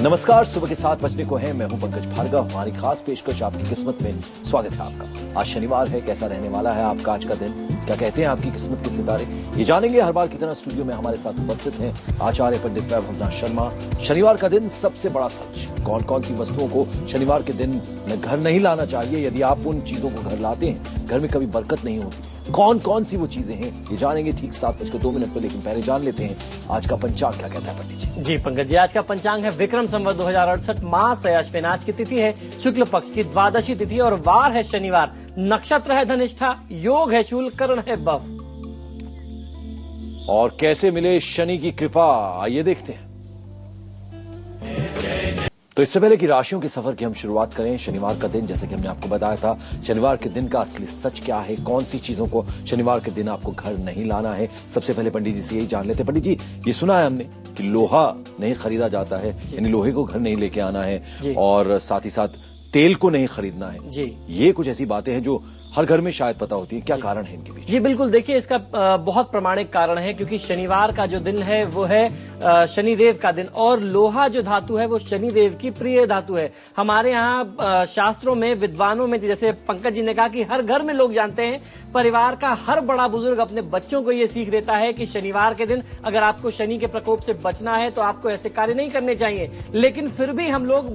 नमस्कार, सुबह के 7 बजने को है। मैं हूं पंकज भार्गव। हमारी खास पेशकश आपकी किस्मत में स्वागत है आपका। आज शनिवार है, कैसा रहने वाला है आपका आज का दिन, क्या कहते हैं आपकी किस्मत के सितारे, ये जानेंगे। हर बार की तरह स्टूडियो में हमारे साथ उपस्थित हैं आचार्य पंडित वैभवनाथ शर्मा। शनिवार का दिन सबसे बड़ा सच, कौन कौन सी वस्तुओं को शनिवार के दिन में घर नहीं लाना चाहिए, यदि आप उन चीजों को घर लाते हैं घर में कभी बरकत नहीं होती, कौन कौन सी वो चीजें हैं, ये जानेंगे ठीक 7:02 पर। लेकिन पहले जान लेते हैं आज का पंचांग क्या कहता है पंडित जी। जी पंकज जी, आज का पंचांग है विक्रम संवत 2068, मास है अश्विन, आज की तिथि है शुक्ल पक्ष की द्वादशी तिथि और वार है शनिवार, नक्षत्र है धनिष्ठा, योग है शूल, करण है बव। और कैसे मिले शनि की कृपा, आइए देखते हैं। तो इससे पहले कि राशियों के सफर की हम शुरुआत करें, शनिवार का दिन जैसे कि हमने आपको बताया था, शनिवार के दिन का असली सच क्या है, कौन सी चीजों को शनिवार के दिन आपको घर नहीं लाना है, सबसे पहले पंडित जी से यही जान लेते हैं। पंडित जी, ये सुना है हमने कि लोहा नहीं खरीदा जाता है, यानी लोहे को घर नहीं लेके आना है, और साथ ही साथ तेल को नहीं खरीदना है जी। ये कुछ ऐसी बातें हैं जो हर घर में शायद पता होती है, क्या कारण है इनके पीछे? जी बिल्कुल, देखिए इसका बहुत प्रामाणिक कारण है, क्योंकि शनिवार का जो दिन है वो है शनिदेव का दिन, और लोहा जो धातु है वो शनिदेव की प्रिय धातु है। हमारे यहाँ शास्त्रों में, विद्वानों में, जैसे पंकज जी ने कहा कि हर घर में लोग जानते हैं, परिवार का हर बड़ा बुजुर्ग अपने बच्चों को ये सीख देता है कि शनिवार के दिन अगर आपको शनि के प्रकोप से बचना है तो आपको ऐसे कार्य नहीं करने चाहिए। लेकिन फिर भी हम लोग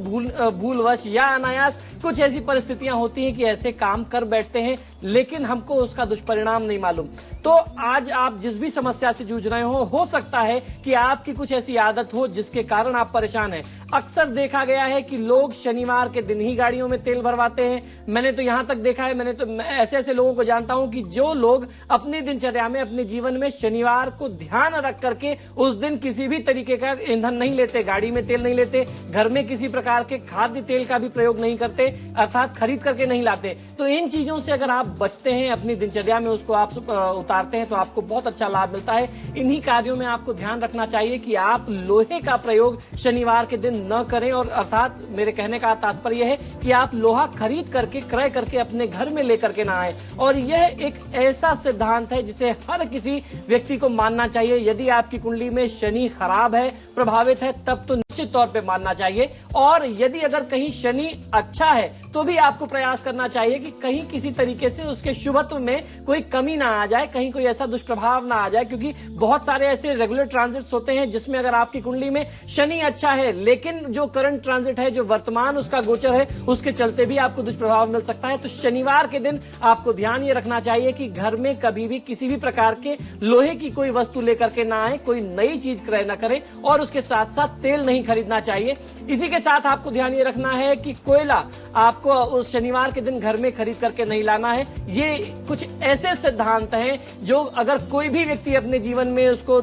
भूलवश या अनायास कुछ ऐसी परिस्थितियां होती हैं कि ऐसे काम कर बैठते हैं, लेकिन हमको उसका दुष्परिणाम नहीं मालूम। तो आज आप जिस भी समस्या से जूझ रहे हो सकता है कि आपकी कुछ ऐसी आदत हो जिसके कारण आप परेशान हैं। अक्सर देखा गया है कि लोग शनिवार के दिन ही गाड़ियों में तेल भरवाते हैं। मैंने तो यहां तक देखा है, मैं ऐसे ऐसे लोगों को जानता हूं कि जो लोग अपनी दिनचर्या में, अपने जीवन में शनिवार को ध्यान रख करके उस दिन किसी भी तरीके का ईंधन नहीं लेते, गाड़ी में तेल नहीं लेते, घर में किसी प्रकार के खाद्य तेल का भी प्रयोग नहीं करते, अर्थात खरीद करके नहीं लाते। तो इन चीजों से अगर आप बचते हैं, अपनी दिनचर्या में उसको आप उतारते हैं, तो आपको बहुत अच्छा लाभ मिलता है। इन्हीं कार्यों में आपको ध्यान रखना चाहिए कि आप लोहे का प्रयोग शनिवार के दिन न करें, और अर्थात मेरे कहने का तात्पर्य यह है कि आप लोहा खरीद करके, क्रय करके अपने घर में लेकर के ना आए। और यह एक ऐसा सिद्धांत है जिसे हर किसी व्यक्ति को मानना चाहिए। यदि आपकी कुंडली में शनि खराब है, प्रभावित है, तब तो निश्चित तौर पे मानना चाहिए। और यदि अगर कहीं शनि अच्छा है तो भी आपको प्रयास करना चाहिए कि कहीं किसी तरीके से उसके शुभत्व में कोई कमी ना आ जाए, कहीं कोई ऐसा दुष्प्रभाव ना आ जाए, क्योंकि बहुत सारे ऐसे रेगुलर ट्रांजिट्स होते हैं जिसमें अगर आपकी कुंडली में शनि अच्छा है, लेकिन जो करंट ट्रांजिट है, जो वर्तमान उसका गोचर है, उसके चलते भी आपको दुष्प्रभाव मिल सकता है। तो शनिवार के दिन आपको ध्यान ये रखना चाहिए कि घर में कभी भी किसी भी प्रकार के लोहे की कोई वस्तु लेकर के ना आए, कोई नई चीज क्रय न करें, और उसके साथ साथ तेल नहीं खरीदना चाहिए। इसी के साथ आपको ध्यान ये रखना है कि कोयला आपको उस शनिवार के दिन घर में खरीद करके नहीं लाना है। ये कुछ ऐसे सिद्धांत हैं जो अगर कोई भी व्यक्ति अपने जीवन में उसको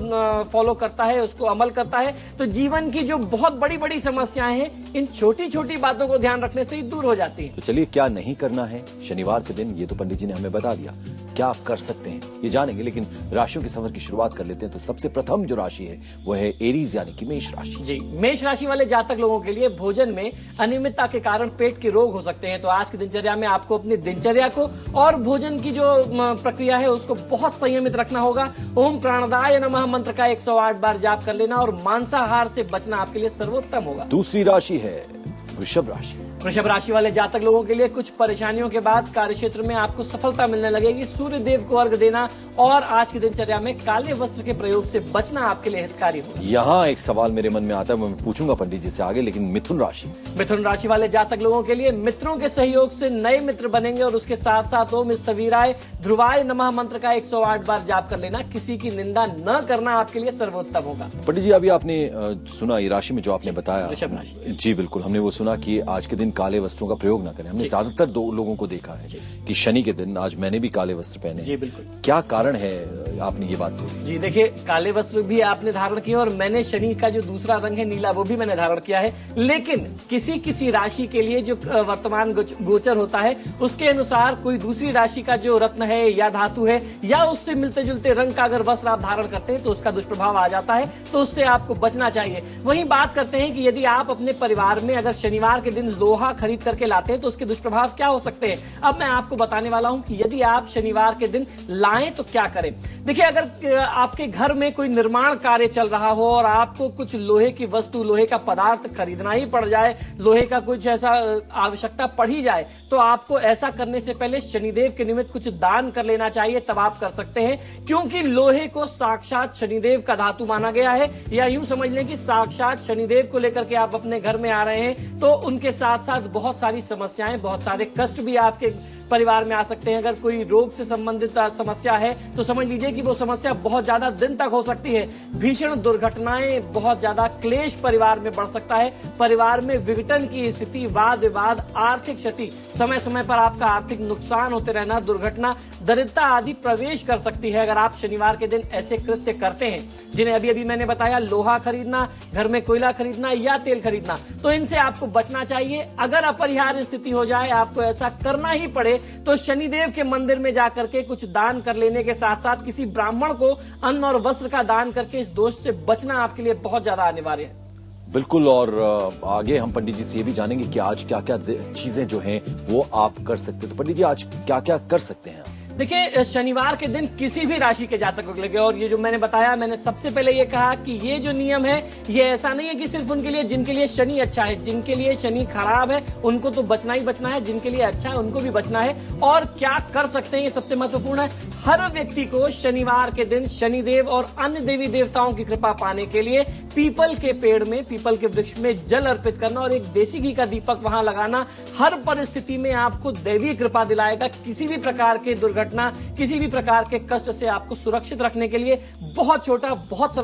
फॉलो करता है, उसको अमल करता है, तो जीवन की जो बहुत बड़ी बड़ी समस्याएं हैं, इन छोटी छोटी बातों को ध्यान रखने से ही दूर हो जाती है। तो चलिए, क्या नहीं करना है शनिवार के दिन, ये तो पंडित जी ने हमें बता दिया, क्या आप कर सकते हैं ये जानेंगे। लेकिन राशियों के सफर की शुरुआत कर लेते हैं। तो सबसे प्रथम जो राशि है वो है एरीज, यानी कि मेष राशि। जी, मेष राशि वाले जातक लोगों के लिए भोजन में अनियमितता के कारण पेट के रोग हो सकते हैं। तो आज की दिनचर्या में आपको अपनी दिनचर्या को और भोजन की जो प्रक्रिया है उसको बहुत संयमित रखना होगा। ओम प्राणदाय नमः मंत्र का 108 बार जाप कर लेना, और मांसाहार से बचना आपके लिए सर्वोत्तम होगा। दूसरी राशि है वृषभ राशि। वृषभ राशि वाले जातक लोगों के लिए कुछ परेशानियों के बाद कार्यक्षेत्र में आपको सफलता मिलने लगेगी। सूर्य देव को अर्घ देना और आज की दिनचर्या में काले वस्त्र के प्रयोग से बचना आपके लिए हितकारी होगा। यहाँ एक सवाल मेरे मन में आता है, मैं पूछूंगा पंडित जी से आगे, लेकिन मिथुन राशि। मिथुन राशि वाले जातक लोगों के लिए मित्रों के सहयोग से नए मित्र बनेंगे, और उसके साथ साथ ओम स्थवीराय ध्रुवाय नमः मंत्र का 108 बार जाप कर लेना। किसी की निंदा न करना आपके लिए सर्वोत्तम होगा। पंडित जी, अभी आपने सुना ये राशि में जो आपने बताया, वृषभ राशि। जी बिल्कुल, हमने वो सुना कि आज के दिन काले वस्त्रों का प्रयोग ना करें। हमने ज्यादातर दो लोगों को देखा है कि शनि के दिन, आज मैंने भी काले वस्त्र पहने। जी बिल्कुल। क्या कारण है, आपने ये बात बोली? जी देखिए, काले वस्त्र भी आपने धारण किया, और मैंने शनि का जो दूसरा रंग है नीला, वो भी मैंने धारण किया है। लेकिन किसी किसी राशि के लिए जो वर्तमान गोचर होता है उसके अनुसार कोई दूसरी राशि का जो रत्न है या धातु है या उससे मिलते जुलते रंग का अगर वस्त्र आप धारण करते हैं तो उसका दुष्प्रभाव आ जाता है, तो उससे आपको बचना चाहिए। वहीं बात करते हैं कि यदि आप अपने परिवार में अगर शनिवार के दिन लोहा खरीद करके लाते हैं तो उसके दुष्प्रभाव क्या हो सकते हैं। अब मैं आपको बताने वाला हूं कि यदि आप शनिवार के दिन लाएं तो क्या करें। देखिए, अगर आपके घर में कोई निर्माण कार्य चल रहा हो और आपको कुछ लोहे की वस्तु, लोहे का पदार्थ खरीदना ही पड़ जाए, लोहे का कुछ ऐसा आवश्यकता पड़ ही जाए, तो आपको ऐसा करने से पहले शनिदेव के निमित्त कुछ दान कर लेना चाहिए, तब आप कर सकते हैं। क्योंकि लोहे को साक्षात शनिदेव का धातु माना गया है, या यूं समझ लें कि साक्षात शनिदेव को लेकर के आप अपने घर में आ रहे हैं, तो उनके साथ साथ बहुत सारी समस्याएं, बहुत सारे कष्ट भी आपके परिवार में आ सकते हैं। अगर कोई रोग से संबंधित समस्या है तो समझ लीजिए कि वो समस्या बहुत ज्यादा दिन तक हो सकती है। भीषण दुर्घटनाएं, बहुत ज्यादा क्लेश परिवार में बढ़ सकता है। परिवार में विघटन की स्थिति, वाद विवाद, आर्थिक क्षति, समय समय पर आपका आर्थिक नुकसान होते रहना, दुर्घटना, दरिद्रता आदि प्रवेश कर सकती है अगर आप शनिवार के दिन ऐसे कृत्य करते हैं, जिन्हें अभी अभी मैंने बताया, लोहा खरीदना, घर में कोयला खरीदना या तेल खरीदना। तो इनसे आपको बचना चाहिए। अगर अपरिहार्य स्थिति हो जाए, आपको ऐसा करना ही पड़े, तो शनिदेव के मंदिर में जाकर के कुछ दान कर लेने के साथ साथ किसी ब्राह्मण को अन्न और वस्त्र का दान करके इस दोष से बचना आपके लिए बहुत ज्यादा अनिवार्य है। बिल्कुल। और आगे हम पंडित जी से ये भी जानेंगे कि आज क्या क्या चीजें जो हैं वो आप कर सकते हैं। तो पंडित जी, आज क्या क्या कर सकते हैं? देखिए, शनिवार के दिन किसी भी राशि के जातकों के लिए, और ये जो मैंने बताया, मैंने सबसे पहले ये कहा कि ये जो नियम है, ये ऐसा नहीं है कि सिर्फ उनके लिए जिनके लिए शनि अच्छा है। जिनके लिए शनि खराब है उनको तो बचना ही बचना है, जिनके लिए अच्छा है उनको भी बचना है। और क्या कर सकते हैं, ये सबसे महत्वपूर्ण है। हर व्यक्ति को शनिवार के दिन शनिदेव और अन्य देवी देवताओं की कृपा पाने के लिए पीपल के पेड़ में, पीपल के वृक्ष में जल अर्पित करना और एक देसी घी का दीपक वहां लगाना हर परिस्थिति में आपको दैवीय कृपा दिलाएगा। किसी भी प्रकार के दुर्घटना, किसी भी प्रकार के कष्ट से आपको सुरक्षित रखने के लिए बहुत छोटा, बहुत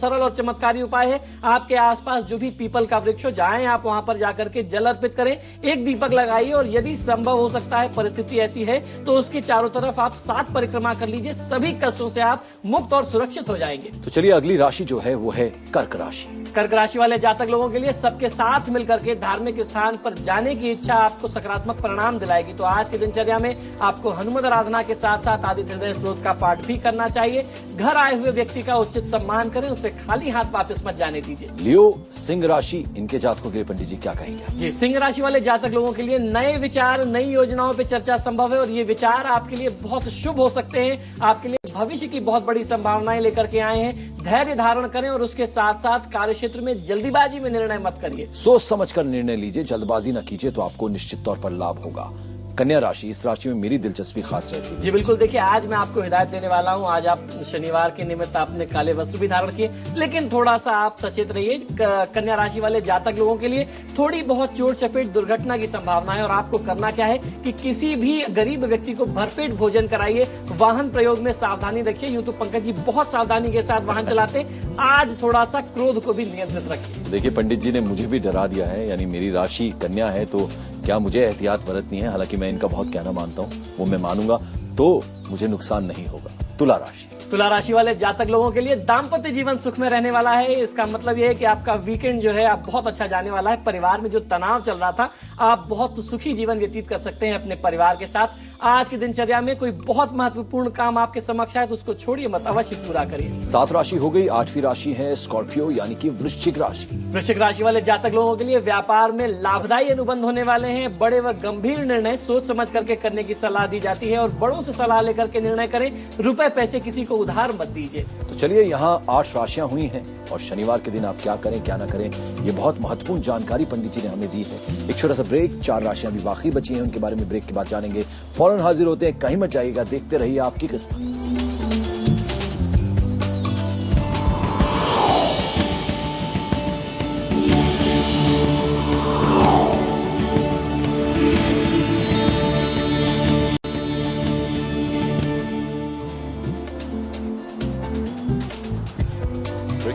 सरल और चमत्कारी उपाय है। आपके आसपास जो भी पीपल का वृक्ष हो, जाएं आप वहां पर जाकर के जल अर्पित करें, एक दीपक लगाइए और यदि संभव हो सकता है, परिस्थिति ऐसी है, तो उसके चारों तरफ आप 7 परिक्रमा कर लीजिए। सभी कष्टों से आप मुक्त और सुरक्षित हो जाएंगे। तो चलिए, अगली राशि जो है वो है कर्क राशि। कर्क राशि वाले जातक लोगों के लिए सबके साथ मिलकर के धार्मिक स्थान पर जाने की इच्छा आपको सकारात्मक परिणाम दिलाएगी। तो आज की दिनचर्या में आपको हनुमत आराधना के साथ साथ आदित्य हृदय स्तोत्र का पाठ भी करना चाहिए। घर आए हुए व्यक्ति का उचित सम्मान करें, उसे खाली हाथ वापस मत जाने दीजिए। लियो सिंह राशि, इनके जातकों के लिए पंडित जी क्या कहेंगे? जी, सिंह राशि वाले जातक लोगों के लिए नए विचार, नई योजनाओं पर चर्चा संभव है और ये विचार आपके लिए बहुत शुभ हो सकते हैं। आपके लिए भविष्य की बहुत बड़ी संभावनाएं लेकर के आए हैं। धैर्य धारण करें और उसके साथ साथ कार्य क्षेत्र में जल्दीबाजी में निर्णय मत करिए। सोच समझकर निर्णय लीजिए, जल्दबाजी न कीजिए, तो आपको निश्चित तौर पर लाभ होगा। कन्या राशि, इस राशि में मेरी दिलचस्पी खास रहती है। जी बिल्कुल, देखिए, आज मैं आपको हिदायत देने वाला हूं। आज आप शनिवार के निमित्त आपने काले वस्त्र भी धारण किए, लेकिन थोड़ा सा आप सचेत रहिए। कन्या राशि वाले जातक लोगों के लिए थोड़ी बहुत चोट चपेट, दुर्घटना की संभावना है और आपको करना क्या है कि किसी भी गरीब व्यक्ति को भरपेट भोजन कराइए। वाहन प्रयोग में सावधानी रखिए। यूं तो पंकज जी बहुत सावधानी के साथ वाहन चलाते, आज थोड़ा सा क्रोध को भी नियंत्रित रखिए। देखिए, पंडित जी ने मुझे भी डरा दिया है, यानी मेरी राशि कन्या है, तो क्या मुझे एहतियात बरतनी है? हालांकि मैं इनका बहुत कहना मानता हूं, वो मैं मानूंगा तो मुझे नुकसान नहीं होगा। तुला राशि, तुला राशि वाले जातक लोगों के लिए दाम्पत्य जीवन सुख में रहने वाला है। इसका मतलब यह है कि आपका वीकेंड जो है आप बहुत अच्छा जाने वाला है। परिवार में जो तनाव चल रहा था, आप बहुत सुखी जीवन व्यतीत कर सकते हैं अपने परिवार के साथ। आज की दिनचर्या में कोई बहुत महत्वपूर्ण काम आपके समक्ष आए तो उसको छोड़िए मत, अवश्य पूरा करिए। 7 राशि हो गई। 8वीं राशि है स्कॉर्पियो, यानी कि वृश्चिक राशि। वृश्चिक राशि वाले जातक लोगों के लिए व्यापार में लाभदायी अनुबंध होने वाले हैं। बड़े व गंभीर निर्णय सोच समझ करके करने की सलाह दी जाती है और बड़ों से सलाह लेकर के निर्णय करें। रुपए पैसे किसी को उधार मत दीजिए। तो चलिए, यहाँ 8 राशियां हुई हैं और शनिवार के दिन आप क्या करें क्या ना करें, ये बहुत महत्वपूर्ण जानकारी पंडित जी ने हमें दी है। एक छोटा सा ब्रेक, 4 राशियां भी बाकी बची हैं, उनके बारे में ब्रेक के बाद जानेंगे। फौरन हाजिर होते हैं, कहीं मत जाइएगा, देखते रहिए आपकी किस्मत।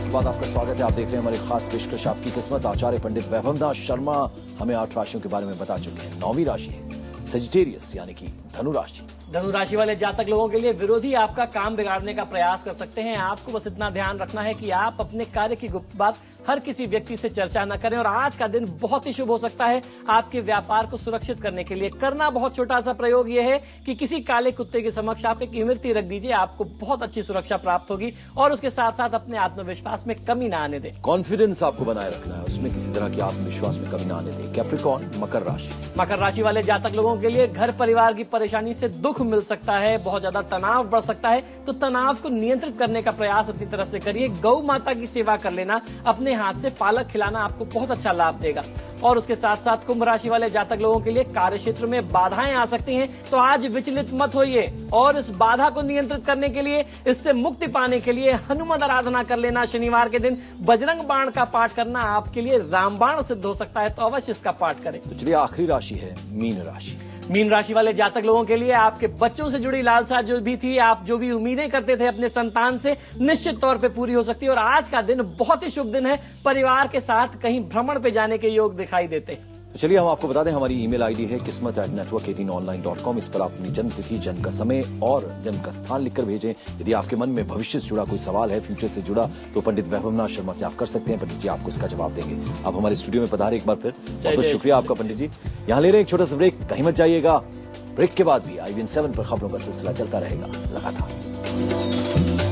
बाद आपका स्वागत है। आप देख रहे हैं हमारी खास पेशकश आपकी किस्मत। आचार्य पंडित वैभवनाथ शर्मा हमें 8 राशियों के बारे में बता चुके हैं। 9वीं राशि है सजिटेरियस, यानी कि धनु राशि। धनु राशि वाले जातक लोगों के लिए विरोधी आपका काम बिगाड़ने का प्रयास कर सकते हैं। आपको बस इतना ध्यान रखना है कि आप अपने कार्य की गुप्त बात हर किसी व्यक्ति से चर्चा न करें। और आज का दिन बहुत ही शुभ हो सकता है आपके व्यापार को सुरक्षित करने के लिए। करना बहुत छोटा सा प्रयोग यह है कि किसी काले कुत्ते के समक्ष आप एक इमरती रख दीजिए, आपको बहुत अच्छी सुरक्षा प्राप्त होगी और उसके साथ साथ अपने आत्मविश्वास में कमी ना आने दें। कॉन्फिडेंस आपको बनाए रखना है, उसमें किसी तरह की आत्मविश्वास में कमी ना आने दें। कैप्रिकॉर्न, मकर राशि। मकर राशि वाले जातक लोगों के लिए घर परिवार की परेशानी से दुख मिल सकता है, बहुत ज्यादा तनाव बढ़ सकता है, तो तनाव को नियंत्रित करने का प्रयास अपनी तरफ से करिए। गौ माता की सेवा कर लेना, अपने हाथ से पालक खिलाना आपको बहुत अच्छा लाभ देगा। और उसके साथ साथ कुंभ राशि वाले जातक लोगों के लिए कार्य क्षेत्र में बाधाएं आ सकती हैं, तो आज विचलित मत होइए और इस बाधा को नियंत्रित करने के लिए, इससे मुक्ति पाने के लिए हनुमान आराधना कर लेना। शनिवार के दिन बजरंग बाण का पाठ करना आपके लिए रामबाण सिद्ध हो सकता है, तो अवश्य इसका पाठ करें। तो चलिए आखिरी राशि है मीन राशि। मीन राशि वाले जातक लोगों के लिए आपके बच्चों से जुड़ी लालसा जो भी थी, आप जो भी उम्मीदें करते थे अपने संतान से, निश्चित तौर पे पूरी हो सकती है। और आज का दिन बहुत ही शुभ दिन है, परिवार के साथ कहीं भ्रमण पे जाने के योग दिखाई देते हैं। तो चलिए हम आपको बता दें, हमारी ईमेल आईडी है kismet@network18online.com। इस पर आप अपनी जन्म तिथि, जन्म का समय और जन्म का स्थान लिखकर भेजें। यदि आपके मन में भविष्य से जुड़ा कोई सवाल है, फ्यूचर से जुड़ा, तो पंडित वैभवनाथ शर्मा से आप कर सकते हैं। पंडित जी आपको इसका जवाब देंगे। आप हमारे स्टूडियो में पधारे एक बार फिर, बहुत शुक्रिया आपका पंडित जी। यहाँ ले रहे हैं एक छोटा सा ब्रेक, कहीं मत जाइएगा। ब्रेक के बाद भी IVN7 पर खबरों का सिलसिला चलता रहेगा लगातार।